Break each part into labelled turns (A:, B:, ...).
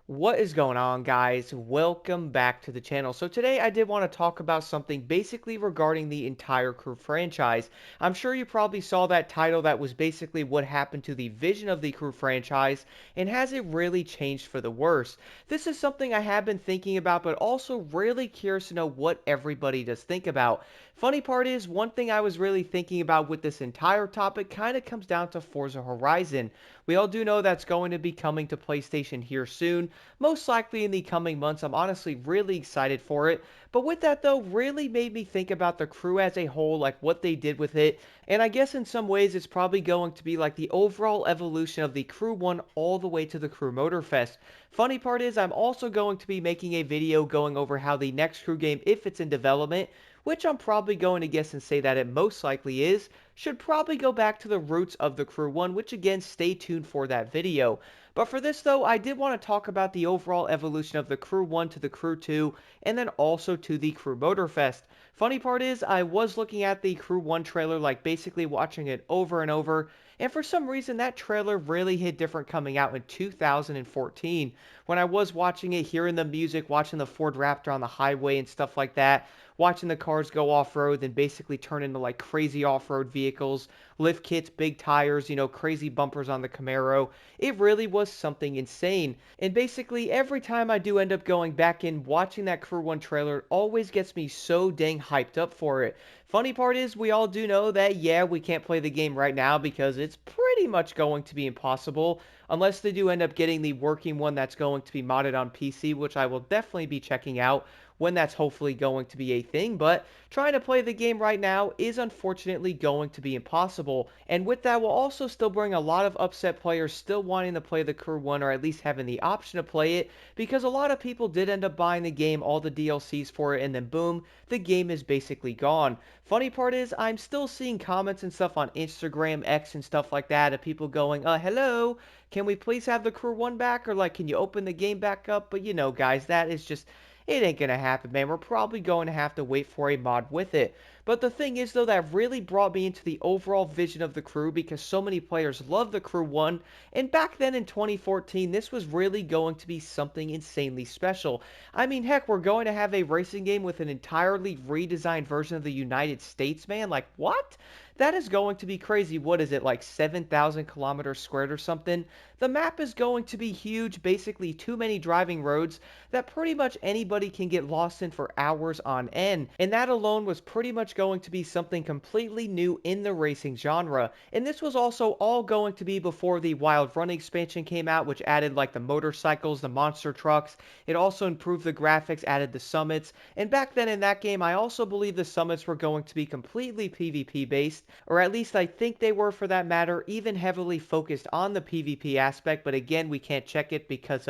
A: What is going on, guys? Welcome back to the channel. So today I did want to talk about something basically regarding the entire Crew franchise. I'm sure you probably saw that title. That was basically what happened to the vision of the Crew franchise, and has it really changed for the worse? This is something I have been thinking about, but also really curious to know what everybody does think about. Funny part is, one thing I was really thinking about with this entire topic kind of comes down to Forza Horizon. We all do know that's going to be coming to PlayStation here soon, most likely in the coming months. I'm honestly really excited for it. But with that though, really made me think about the Crew as a whole, like what they did with it. And I guess in some ways it's probably going to be like the overall evolution of the Crew 1 all the way to the Crew Motorfest. Funny part is I'm also going to be making a video going over how the next Crew game, if it's in development, which I'm probably going to guess and say that it most likely is, should probably go back to the roots of the Crew 1, which again, stay tuned for that video. But for this though, I did want to talk about the overall evolution of the Crew 1 to the Crew 2, and then also to the Crew Motorfest. Funny part is, I was looking at the Crew 1 trailer, like basically watching it over and over, and for some reason that trailer really hit different coming out in 2014. When I was watching it, hearing the music, watching the Ford Raptor on the highway and stuff like that, watching the cars go off-road and basically turn into like crazy off-road vehicles, lift kits, big tires, crazy bumpers on the Camaro. It really was something insane. And basically every time I do end up going back and watching that Crew 1 trailer, it always gets me so dang hyped up for it. Funny part is, we all do know that, yeah, we can't play the game right now because it's pretty much going to be impossible, unless they do end up getting the working one that's going to be modded on PC, which I will definitely be checking out when that's hopefully going to be a thing. But trying to play the game right now is unfortunately going to be impossible. And with that, will also still bring a lot of upset players still wanting to play the Crew 1, or at least having the option to play it, because a lot of people did end up buying the game, all the DLCs for it, and then boom, the game is basically gone. Funny part is, I'm still seeing comments and stuff on Instagram, X, and stuff like that of people going, hello, can we please have the Crew 1 back? Or like, can you open the game back up? But guys, that is just, it ain't gonna happen, man. We're probably going to have to wait for a mod with it. But the thing is, though, that really brought me into the overall vision of the Crew, because so many players love the Crew 1, and back then in 2014, this was really going to be something insanely special. I mean, heck, we're going to have a racing game with an entirely redesigned version of the United States, man. Like, what? That is going to be crazy. What is it, like 7,000 kilometers squared or something? The map is going to be huge, basically too many driving roads that pretty much anybody can get lost in for hours on end. And that alone was pretty much going to be something completely new in the racing genre. And this was also all going to be before the Wild Run expansion came out, which added like the motorcycles, the monster trucks. It also improved the graphics, added the summits. And back then in that game, I also believe the summits were going to be completely PvP based, or at least I think they were for that matter, even heavily focused on the PvP aspect. But again, we can't check it because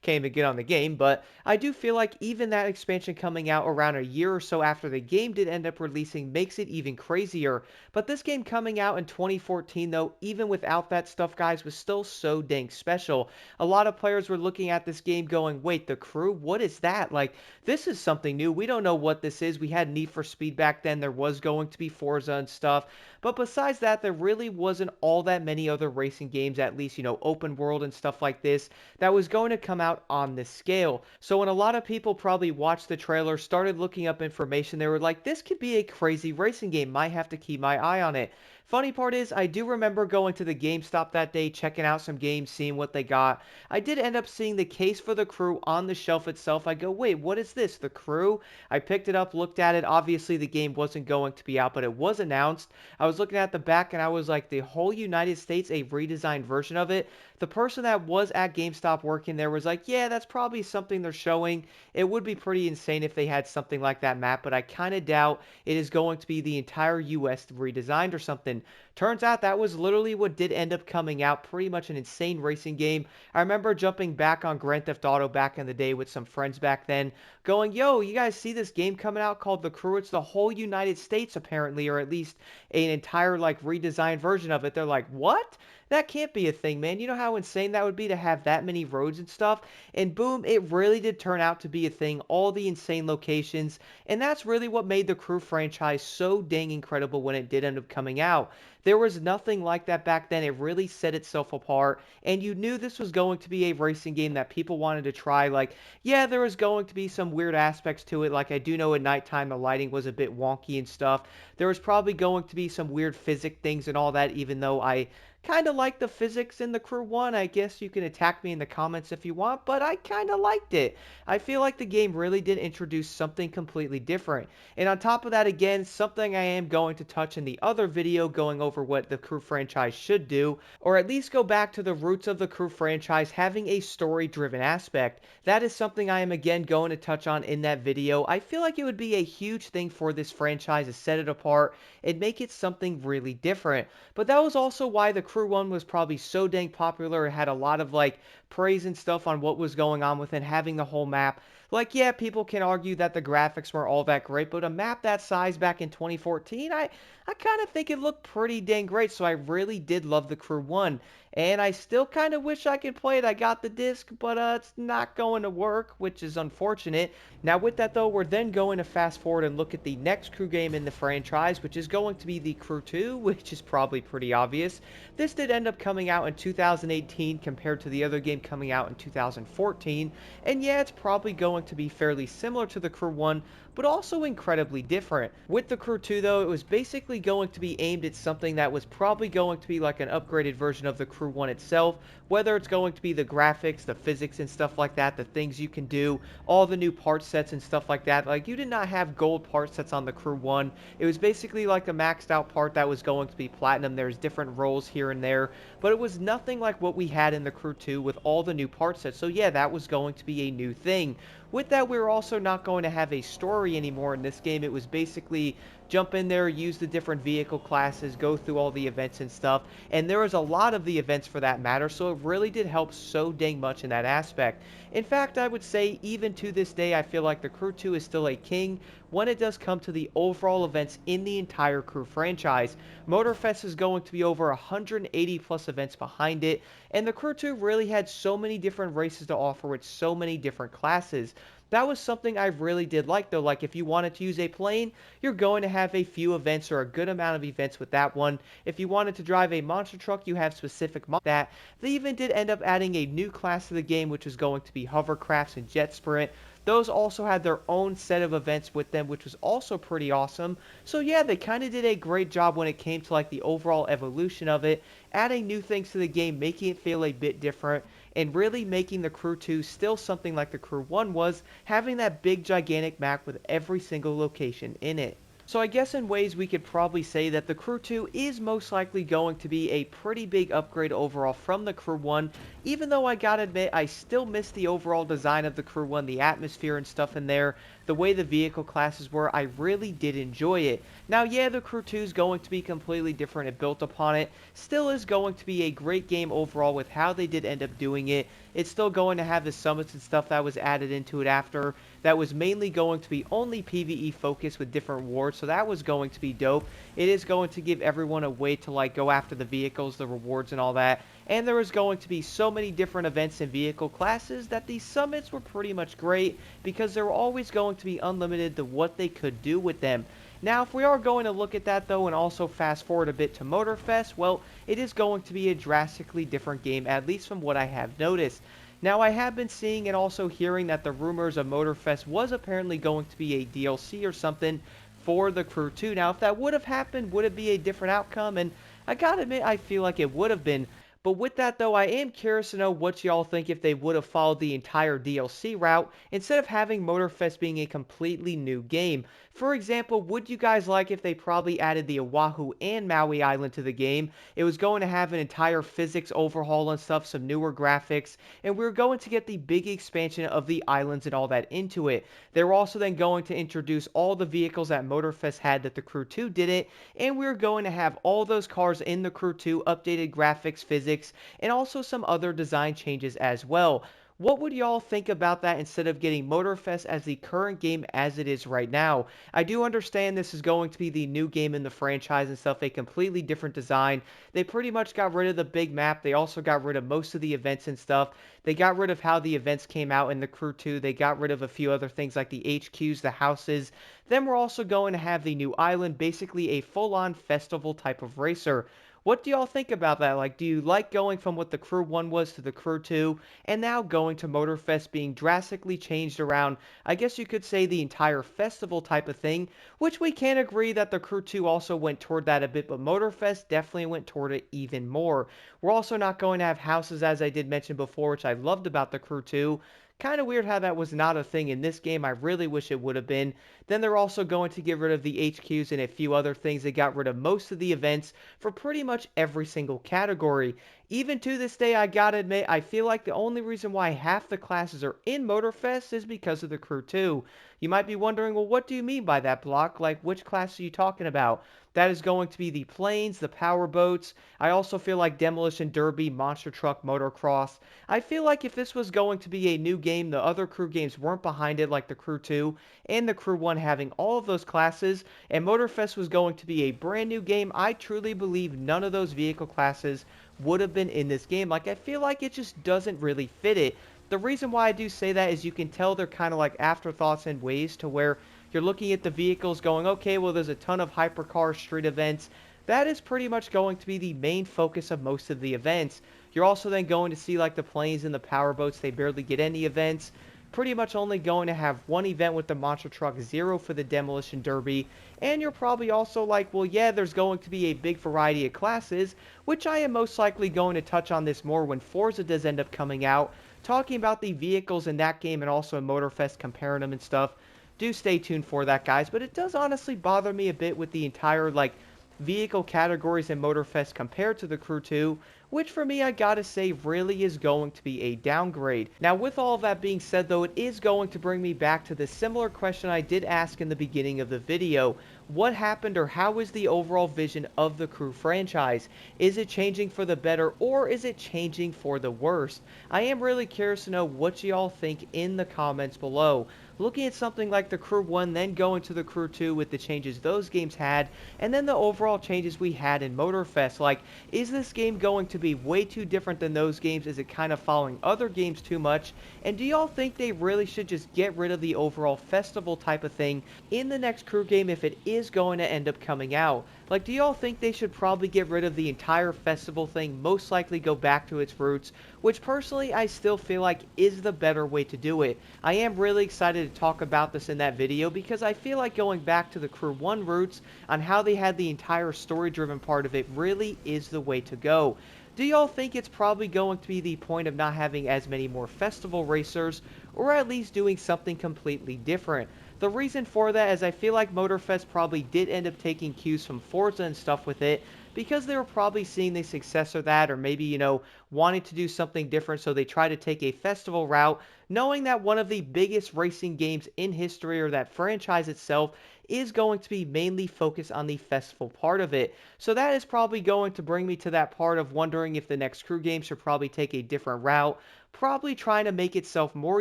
A: can't even get on the game. But I do feel like even that expansion coming out around a year or so after the game did end up releasing makes it even crazier. But this game coming out in 2014 though, even without that stuff, guys, was still so dang special. A lot of players were looking at this game going, wait, the Crew, what is that? Like, this is something new. We don't know what this is. We had Need for Speed back then. There was going to be Forza and stuff. But besides that, there really wasn't all that many other racing games, at least, open world and stuff like this, that was going to come out on this scale. So when a lot of people probably watched the trailer, started looking up information, they were like, this could be a crazy racing game. Might have to keep my eye on it. Funny part is, I do remember going to the GameStop that day, checking out some games, seeing what they got. I did end up seeing the case for the Crew on the shelf itself. I go, wait, what is this? The Crew? I picked it up, looked at it. Obviously, the game wasn't going to be out, but it was announced. I was looking at the back and I was like, the whole United States, a redesigned version of it? The person that was at GameStop working there was like, yeah, that's probably something they're showing. It would be pretty insane if they had something like that map, but I kind of doubt it is going to be the entire US redesigned or something. Turns out that was literally what did end up coming out. Pretty much an insane racing game. I remember jumping back on Grand Theft Auto back in the day with some friends back then, going, yo, you guys see this game coming out called The Crew? It's the whole United States apparently, or at least an entire like redesigned version of it. They're like, what? That can't be a thing, man. You know how insane that would be to have that many roads and stuff? And boom, it really did turn out to be a thing, all the insane locations, and that's really what made the Crew franchise so dang incredible when it did end up coming out. There was nothing like that back then. It really set itself apart, and you knew this was going to be a racing game that people wanted to try. Like, yeah, there was going to be some weird aspects to it. Like, I do know at nighttime the lighting was a bit wonky and stuff. There was probably going to be some weird physics things and all that, even though I kind of like the physics in the Crew 1. I guess you can attack me in the comments if you want, but I kind of liked it. I feel like the game really did introduce something completely different. And on top of that, again, something I am going to touch in the other video going over what the Crew franchise should do, or at least go back to the roots of the Crew franchise having a story-driven aspect. That is something I am again going to touch on in that video. I feel like it would be a huge thing for this franchise to set it apart and make it something really different. But that was also why the Crew 1 was probably so dang popular. It had a lot of like praise and stuff on what was going on with it, having the whole map. Like, yeah, people can argue that the graphics weren't all that great, but a map that size back in 2014, I kind of think it looked pretty dang great, so I really did love the Crew 1. And I still kind of wish I could play it. I got the disc, but it's not going to work, which is unfortunate. Now, with that, though, we're then going to fast forward and look at the next Crew game in the franchise, which is going to be the Crew 2, which is probably pretty obvious. This did end up coming out in 2018 compared to the other game coming out in 2014. And yeah, it's probably going to be fairly similar to the Crew 1, but also incredibly different. With the Crew 2, though, it was basically going to be aimed at something that was probably going to be like an upgraded version of the Crew 1 itself, whether it's going to be the graphics, the physics and stuff like that, the things you can do, all the new part sets and stuff like that. Like, you did not have gold part sets on the Crew 1. It was basically like a maxed out part that was going to be platinum. There's different roles here and there, but it was nothing like what we had in the Crew 2 with all the new part sets. So yeah, that was going to be a new thing. With that, we were also not going to have a story anymore in this game. It was basically jump in there, use the different vehicle classes, go through all the events and stuff. And there was a lot of the events for that matter, so it really did help so dang much in that aspect. In fact, I would say even to this day, I feel like the Crew 2 is still a king when it does come to the overall events in the entire Crew franchise. Motorfest is going to be over 180 plus events behind it, and the Crew 2 really had so many different races to offer with so many different classes. That was something I really did like, though. Like, if you wanted to use a plane, you're going to have a few events or a good amount of events with that one. If you wanted to drive a monster truck, you have specific that. They even did end up adding a new class to the game, which was going to be hovercrafts and jet sprint. Those also had their own set of events with them, which was also pretty awesome. So yeah, they kind of did a great job when it came to like the overall evolution of it, adding new things to the game, making it feel a bit different, and really making the Crew 2 still something like the Crew 1 was, having that big gigantic map with every single location in it. So I guess in ways we could probably say that the Crew 2 is most likely going to be a pretty big upgrade overall from the Crew 1, even though I gotta admit I still miss the overall design of the Crew 1, the atmosphere and stuff in there, the way the vehicle classes were. I really did enjoy it. Now yeah, the Crew 2 is going to be completely different and built upon it, still is going to be a great game overall with how they did end up doing it. It's still going to have the summits and stuff that was added into it after, that was mainly going to be only PvE focused with different rewards, so that was going to be dope. It is going to give everyone a way to like go after the vehicles, the rewards and all that, and there is going to be so many different events and vehicle classes that these summits were pretty much great because there were always going to be unlimited to what they could do with them. Now, if we are going to look at that, though, and also fast forward a bit to Motorfest, well, it is going to be a drastically different game, at least from what I have noticed. Now, I have been seeing and also hearing that the rumors of Motorfest was apparently going to be a DLC or something for the Crew 2. Now, if that would have happened, would it be a different outcome? And I gotta admit, I feel like it would have been. But with that, though, I am curious to know what y'all think if they would have followed the entire DLC route instead of having Motorfest being a completely new game. For example, would you guys like if they probably added the Oahu and Maui Island to the game? It was going to have an entire physics overhaul and stuff, some newer graphics, and we were going to get the big expansion of the islands and all that into it. They were also then going to introduce all the vehicles that Motorfest had that the Crew 2 didn't, and we were going to have all those cars in the Crew 2, updated graphics, physics, and also some other design changes as well. What would y'all think about that instead of getting Motorfest as the current game as it is right now? I do understand this is going to be the new game in the franchise and stuff, a completely different design. They pretty much got rid of the big map. They also got rid of most of the events and stuff. They got rid of how the events came out in the Crew 2. They got rid of a few other things like the HQs, the houses. Then we're also going to have the new island, basically a full-on festival type of racer. What do y'all think about that? Like, do you like going from what the Crew 1 was to the Crew 2, and now going to Motorfest being drastically changed around, I guess you could say the entire festival type of thing, which we can agree that the Crew 2 also went toward that a bit, but Motorfest definitely went toward it even more. We're also not going to have houses, as I did mention before, which I loved about the Crew 2. Kind of weird how that was not a thing in this game. I really wish it would have been. Then they're also going to get rid of the HQs and a few other things. They got rid of most of the events for pretty much every single category. Even to this day, I gotta admit, I feel like the only reason why half the classes are in Motorfest is because of the Crew 2. You might be wondering, well, what do you mean by that, Block? Like, which class are you talking about? That is going to be the planes, the power boats. I also feel like Demolition Derby, Monster Truck, Motocross. I feel like if this was going to be a new game, the other Crew games weren't behind it, like the Crew 2 and the Crew 1 having all of those classes, and Motorfest was going to be a brand new game, I truly believe none of those vehicle classes would have been in this game. Like, I feel like it just doesn't really fit it. The reason why I do say that is you can tell they're kind of like afterthoughts in ways to where you're looking at the vehicles going, okay, well, there's a ton of hypercar street events. That is pretty much going to be the main focus of most of the events. You're also then going to see like the planes and the power boats. They barely get any events. Pretty much only going to have one event with the Monster Truck, 0 for the Demolition Derby, and you're probably also like, well, yeah, there's going to be a big variety of classes, which I am most likely going to touch on this more when Forza does end up coming out, talking about the vehicles in that game and also in Motorfest, comparing them and stuff. Do stay tuned for that, guys, but it does honestly bother me a bit with the entire, like, vehicle categories in Motorfest compared to the Crew 2, which for me I gotta say really is going to be a downgrade. Now with all of that being said though, it is going to bring me back to the similar question I did ask in the beginning of the video. What happened, or how is the overall vision of the Crew franchise? Is it changing for the better, or is it changing for the worse? I am really curious to know what y'all think in the comments below. Looking at something like the Crew 1, then going to the Crew 2 with the changes those games had, and then the overall changes we had in Motorfest. Like, is this game going to be way too different than those games? Is it kind of following other games too much? And do y'all think they really should just get rid of the overall festival type of thing in the next Crew game if it is going to end up coming out? Like, do y'all think they should probably get rid of the entire festival thing, most likely go back to its roots, which personally I still feel like is the better way to do it? I am really excited to talk about this in that video because I feel like going back to the Crew 1 roots on how they had the entire story-driven part of it really is the way to go. Do y'all think it's probably going to be the point of not having as many more festival racers, or at least doing something completely different? The reason for that is I feel like Motorfest probably did end up taking cues from Forza and stuff with it, because they were probably seeing the success of that, or maybe, you know, wanting to do something different, so they try to take a festival route, knowing that one of the biggest racing games in history, or that franchise itself, is going to be mainly focused on the festival part of it. So that is probably going to bring me to that part of wondering if the next Crew game should probably take a different route, probably trying to make itself more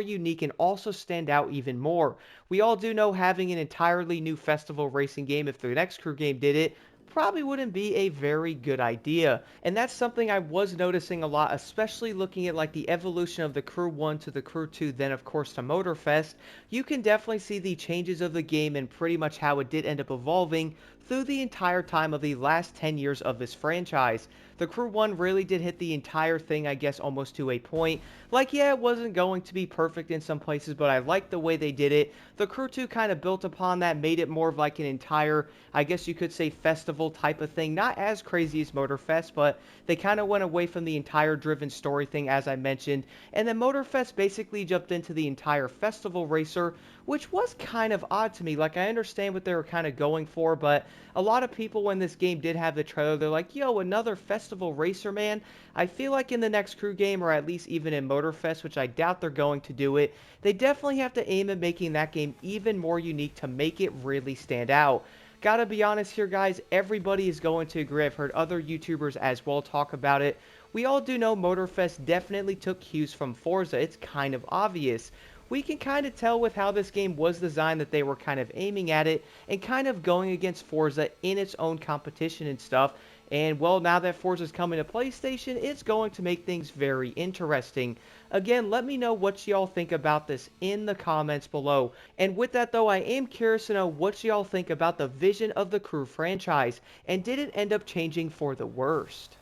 A: unique and also stand out even more. We all do know having an entirely new festival racing game, if the next Crew game did it, probably wouldn't be a very good idea. And that's something I was noticing a lot, especially looking at like the evolution of the Crew 1 to the Crew 2, then of course to Motorfest. You can definitely see the changes of the game and pretty much how it did end up evolving through the entire time of the last 10 years of this franchise. The Crew 1 really did hit the entire thing, I guess, almost to a point. Like, yeah, it wasn't going to be perfect in some places, but I liked the way they did it. The Crew 2 kind of built upon that, made it more of like an entire, I guess you could say, festival type of thing. Not as crazy as Motorfest, but they kind of went away from the entire driven story thing, as I mentioned. And then Motorfest basically jumped into the entire festival racer, which was kind of odd to me. Like, I understand what they were kind of going for, but a lot of people, when this game did have the trailer, they're like, yo, another festival racer, man. I feel like in the next Crew game, or at least even in Motorfest, which I doubt they're going to do it, they definitely have to aim at making that game even more unique to make it really stand out. Gotta be honest here, guys, everybody is going to agree. I've heard other YouTubers as well talk about it. We all do know Motorfest definitely took cues from Forza. It's kind of obvious. We can kind of tell with how this game was designed that they were kind of aiming at it and kind of going against Forza in its own competition and stuff. And well, now that Forza's coming to PlayStation, it's going to make things very interesting. Again, let me know what y'all think about this in the comments below. And with that though, I am curious to know what y'all think about the vision of the Crew franchise, and did it end up changing for the worst?